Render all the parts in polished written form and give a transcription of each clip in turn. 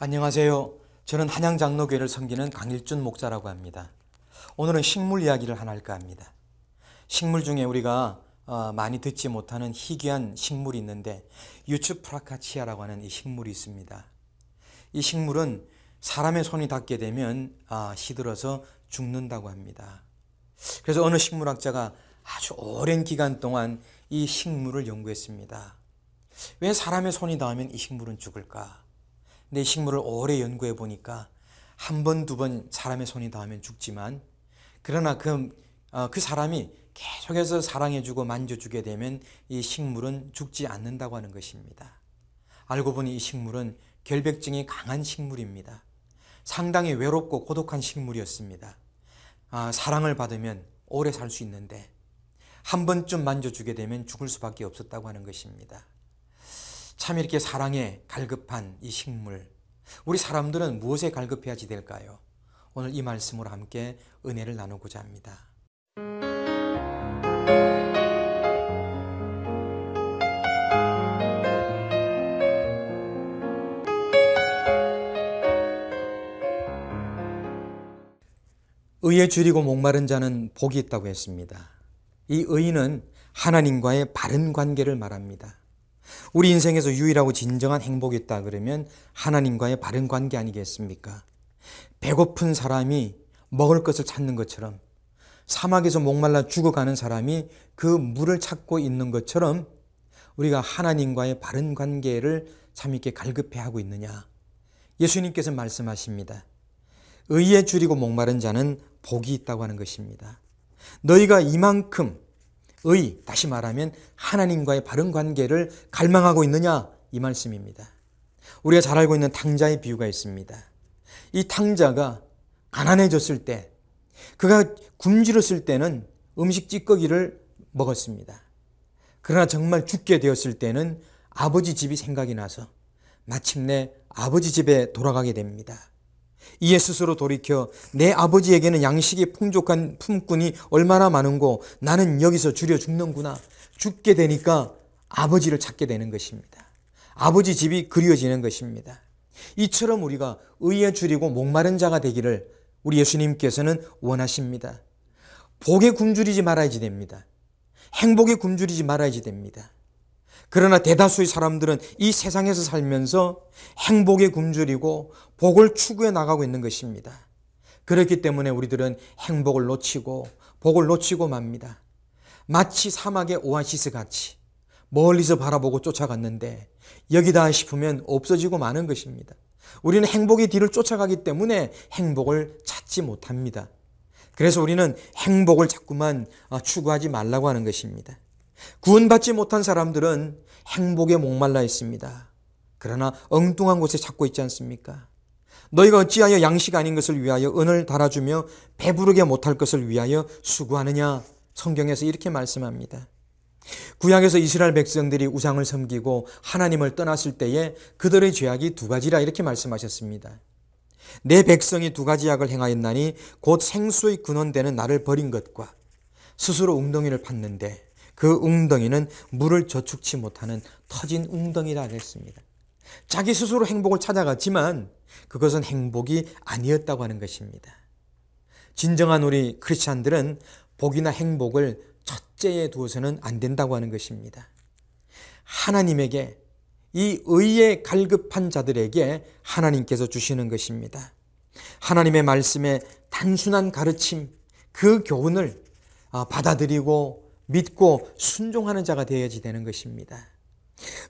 안녕하세요. 저는 한양장로교회를 섬기는 강일준 목사라고 합니다. 오늘은 식물 이야기를 하나 할까 합니다. 식물 중에 우리가 많이 듣지 못하는 희귀한 식물이 있는데 유츠프라카치아라고 하는 이 식물이 있습니다. 이 식물은 사람의 손이 닿게 되면 시들어서 죽는다고 합니다. 그래서 어느 식물학자가 아주 오랜 기간 동안 이 식물을 연구했습니다. 왜 사람의 손이 닿으면 이 식물은 죽을까? 근데 이 식물을 오래 연구해 보니까 한 번, 두 번 사람의 손이 닿으면 죽지만, 그러나 그 사람이 계속해서 사랑해주고 만져주게 되면 이 식물은 죽지 않는다고 하는 것입니다. 알고 보니 이 식물은 결백증이 강한 식물입니다. 상당히 외롭고 고독한 식물이었습니다. 사랑을 받으면 오래 살 수 있는데 한 번쯤 만져주게 되면 죽을 수밖에 없었다고 하는 것입니다. 참 이렇게 사랑에 갈급한 이 식물, 우리 사람들은 무엇에 갈급해야지 될까요? 오늘 이 말씀으로 함께 은혜를 나누고자 합니다. 의에 줄이고 목마른 자는 복이 있다고 했습니다. 이 의는 하나님과의 바른 관계를 말합니다. 우리 인생에서 유일하고 진정한 행복이 있다 그러면 하나님과의 바른 관계 아니겠습니까? 배고픈 사람이 먹을 것을 찾는 것처럼, 사막에서 목말라 죽어가는 사람이 그 물을 찾고 있는 것처럼 우리가 하나님과의 바른 관계를 참 있게 갈급해하고 있느냐? 예수님께서 말씀하십니다. 의에 줄이고 목마른 자는 복이 있다고 하는 것입니다. 너희가 이만큼 다시 말하면 하나님과의 바른 관계를 갈망하고 있느냐? 이 말씀입니다. 우리가 잘 알고 있는 탕자의 비유가 있습니다. 이 탕자가 가난해졌을 때, 그가 굶주렸을 때는 음식 찌꺼기를 먹었습니다. 그러나 정말 죽게 되었을 때는 아버지 집이 생각이 나서 마침내 아버지 집에 돌아가게 됩니다. 이에 스스로 돌이켜 내 아버지에게는 양식이 풍족한 품꾼이 얼마나 많은고 나는 여기서 줄여 죽는구나. 죽게 되니까 아버지를 찾게 되는 것입니다. 아버지 집이 그리워지는 것입니다. 이처럼 우리가 의에 줄이고 목마른 자가 되기를 우리 예수님께서는 원하십니다. 복에 굶주리지 말아야지 됩니다. 행복에 굶주리지 말아야지 됩니다. 그러나 대다수의 사람들은 이 세상에서 살면서 행복에 굶주리고 복을 추구해 나가고 있는 것입니다. 그렇기 때문에 우리들은 행복을 놓치고 복을 놓치고 맙니다. 마치 사막의 오아시스 같이 멀리서 바라보고 쫓아갔는데 여기다 싶으면 없어지고 마는 것입니다. 우리는 행복의 뒤를 쫓아가기 때문에 행복을 찾지 못합니다. 그래서 우리는 행복을 자꾸만 추구하지 말라고 하는 것입니다. 구원받지 못한 사람들은 행복에 목말라 있습니다. 그러나 엉뚱한 곳에 찾고 있지 않습니까? 너희가 어찌하여 양식 아닌 것을 위하여 은을 달아주며 배부르게 못할 것을 위하여 수고하느냐? 성경에서 이렇게 말씀합니다. 구약에서 이스라엘 백성들이 우상을 섬기고 하나님을 떠났을 때에 그들의 죄악이 두 가지라 이렇게 말씀하셨습니다. 내 백성이 두 가지 악을 행하였나니 곧 생수의 근원되는 나를 버린 것과 스스로 웅덩이를 팠는데 그 웅덩이는 물을 저축치 못하는 터진 웅덩이라 했습니다. 자기 스스로 행복을 찾아갔지만 그것은 행복이 아니었다고 하는 것입니다. 진정한 우리 크리스찬들은 복이나 행복을 첫째에 두어서는 안 된다고 하는 것입니다. 하나님에게, 이 의에 갈급한 자들에게 하나님께서 주시는 것입니다. 하나님의 말씀의 단순한 가르침, 그 교훈을 받아들이고 믿고 순종하는 자가 되어야지 되는 것입니다.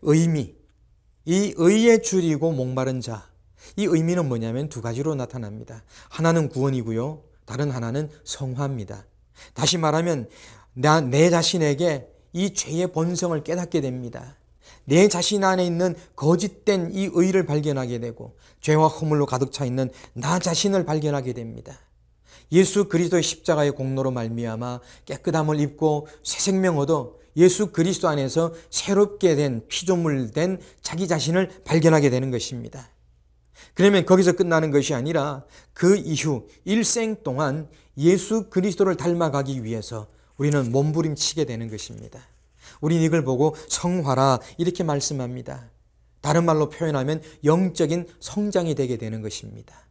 이 의에 줄이고 목마른 자, 이 의미는 뭐냐면 두 가지로 나타납니다. 하나는 구원이고요, 다른 하나는 성화입니다. 다시 말하면 내 자신에게 이 죄의 본성을 깨닫게 됩니다. 내 자신 안에 있는 거짓된 이 의를 발견하게 되고 죄와 허물로 가득 차 있는 나 자신을 발견하게 됩니다. 예수 그리스도의 십자가의 공로로 말미암아 깨끗함을 입고 새 생명 얻어 예수 그리스도 안에서 새롭게 된 피조물 된 자기 자신을 발견하게 되는 것입니다. 그러면 거기서 끝나는 것이 아니라 그 이후 일생 동안 예수 그리스도를 닮아가기 위해서 우리는 몸부림치게 되는 것입니다. 우리는 이걸 보고 성화라 이렇게 말씀합니다. 다른 말로 표현하면 영적인 성장이 되게 되는 것입니다.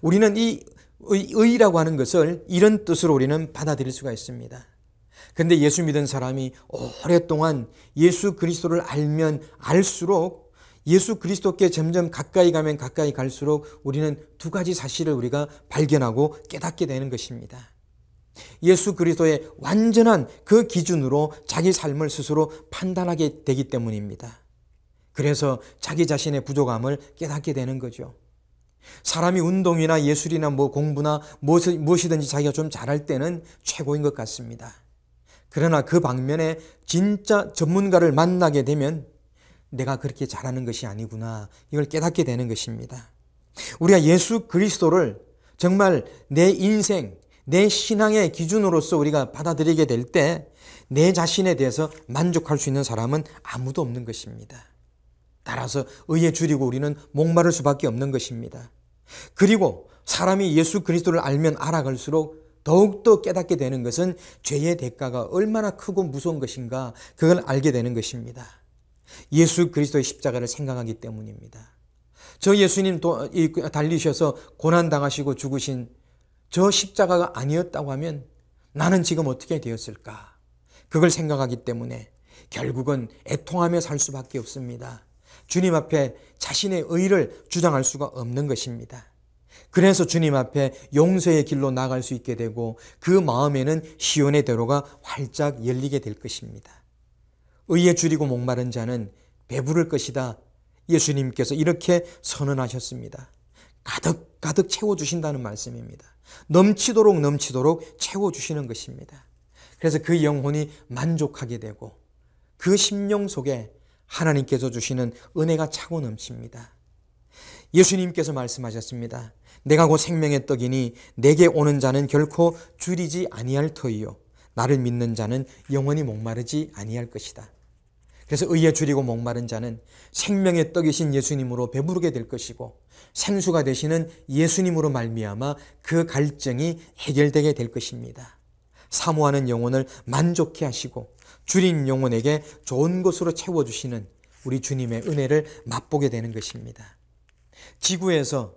우리는 이 의라고 하는 것을 이런 뜻으로 우리는 받아들일 수가 있습니다. 그런데 예수 믿은 사람이 오랫동안 예수 그리스도를 알면 알수록 예수 그리스도께 점점 가까이 가면 가까이 갈수록 우리는 두 가지 사실을 우리가 발견하고 깨닫게 되는 것입니다. 예수 그리스도의 완전한 그 기준으로 자기 삶을 스스로 판단하게 되기 때문입니다. 그래서 자기 자신의 부족함을 깨닫게 되는 거죠. 사람이 운동이나 예술이나 공부나 무엇이든지 자기가 좀 잘할 때는 최고인 것 같습니다. 그러나 그 방면에 진짜 전문가를 만나게 되면 내가 그렇게 잘하는 것이 아니구나, 이걸 깨닫게 되는 것입니다. 우리가 예수 그리스도를 정말 내 인생, 내 신앙의 기준으로서 우리가 받아들이게 될 때 내 자신에 대해서 만족할 수 있는 사람은 아무도 없는 것입니다. 따라서 의에 줄이고 우리는 목마를 수밖에 없는 것입니다. 그리고 사람이 예수 그리스도를 알면 알아갈수록 더욱더 깨닫게 되는 것은 죄의 대가가 얼마나 크고 무서운 것인가, 그걸 알게 되는 것입니다. 예수 그리스도의 십자가를 생각하기 때문입니다. 저 예수님 달리셔서 고난당하시고 죽으신 저 십자가가 아니었다고 하면 나는 지금 어떻게 되었을까? 그걸 생각하기 때문에 결국은 애통하며 살 수밖에 없습니다. 주님 앞에 자신의 의를 주장할 수가 없는 것입니다. 그래서 주님 앞에 용서의 길로 나갈 수 있게 되고 그 마음에는 시온의 대로가 활짝 열리게 될 것입니다. 의에 줄이고 목마른 자는 배부를 것이다. 예수님께서 이렇게 선언하셨습니다. 가득 가득 채워주신다는 말씀입니다. 넘치도록 넘치도록 채워주시는 것입니다. 그래서 그 영혼이 만족하게 되고 그 심령 속에 하나님께서 주시는 은혜가 차고 넘칩니다. 예수님께서 말씀하셨습니다. 내가 곧 생명의 떡이니 내게 오는 자는 결코 줄이지 아니할 터이요 나를 믿는 자는 영원히 목마르지 아니할 것이다. 그래서 의에 줄이고 목마른 자는 생명의 떡이신 예수님으로 배부르게 될 것이고 생수가 되시는 예수님으로 말미암아 그 갈증이 해결되게 될 것입니다. 사모하는 영혼을 만족해 하시고 줄인 영혼에게 좋은 것으로 채워주시는 우리 주님의 은혜를 맛보게 되는 것입니다. 지구에서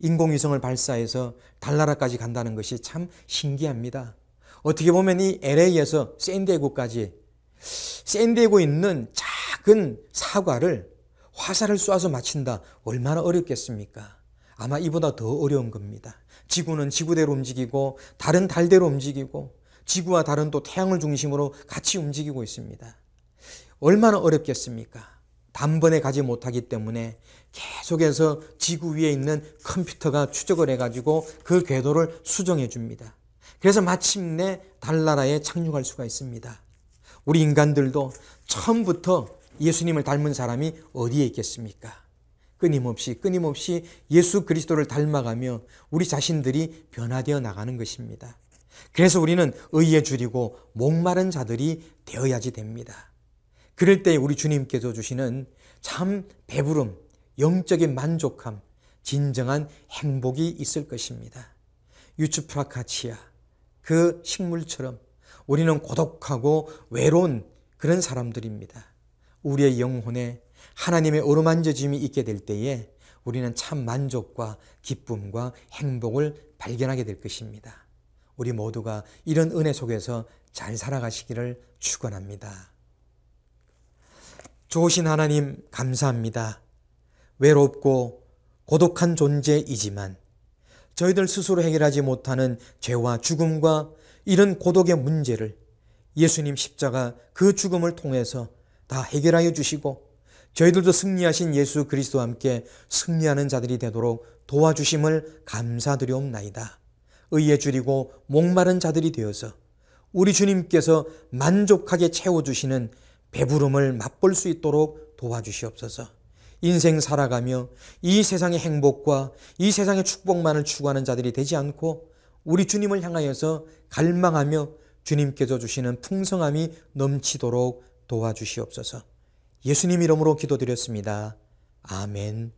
인공위성을 발사해서 달나라까지 간다는 것이 참 신기합니다. 어떻게 보면 이 LA에서 샌디에고까지, 샌디에고에 있는 작은 사과를 화살을 쏴서 맞춘다, 얼마나 어렵겠습니까? 아마 이보다 더 어려운 겁니다. 지구는 지구대로 움직이고 달은 달대로 움직이고 지구와 달은 또 태양을 중심으로 같이 움직이고 있습니다. 얼마나 어렵겠습니까? 단번에 가지 못하기 때문에 계속해서 지구 위에 있는 컴퓨터가 추적을 해가지고 그 궤도를 수정해 줍니다. 그래서 마침내 달나라에 착륙할 수가 있습니다. 우리 인간들도 처음부터 예수님을 닮은 사람이 어디에 있겠습니까? 끊임없이 예수 그리스도를 닮아가며 우리 자신들이 변화되어 나가는 것입니다. 그래서 우리는 의에 줄이고 목마른 자들이 되어야지 됩니다. 그럴 때 우리 주님께서 주시는 참 배부름, 영적인 만족함, 진정한 행복이 있을 것입니다. 유츠프라카치아, 그 식물처럼 우리는 고독하고 외로운 그런 사람들입니다. 우리의 영혼에 하나님의 어루만져짐이 있게 될 때에 우리는 참 만족과 기쁨과 행복을 발견하게 될 것입니다. 우리 모두가 이런 은혜 속에서 잘 살아가시기를 축원합니다. 좋으신 하나님 감사합니다. 외롭고 고독한 존재이지만 저희들 스스로 해결하지 못하는 죄와 죽음과 이런 고독의 문제를 예수님 십자가 그 죽음을 통해서 다 해결하여 주시고 저희들도 승리하신 예수 그리스도와 함께 승리하는 자들이 되도록 도와주심을 감사드리옵나이다. 의에 줄이고 목마른 자들이 되어서 우리 주님께서 만족하게 채워주시는 배부름을 맛볼 수 있도록 도와주시옵소서. 인생 살아가며 이 세상의 행복과 이 세상의 축복만을 추구하는 자들이 되지 않고 우리 주님을 향하여서 갈망하며 주님께서 주시는 풍성함이 넘치도록 도와주시옵소서. 예수님 이름으로 기도드렸습니다. 아멘.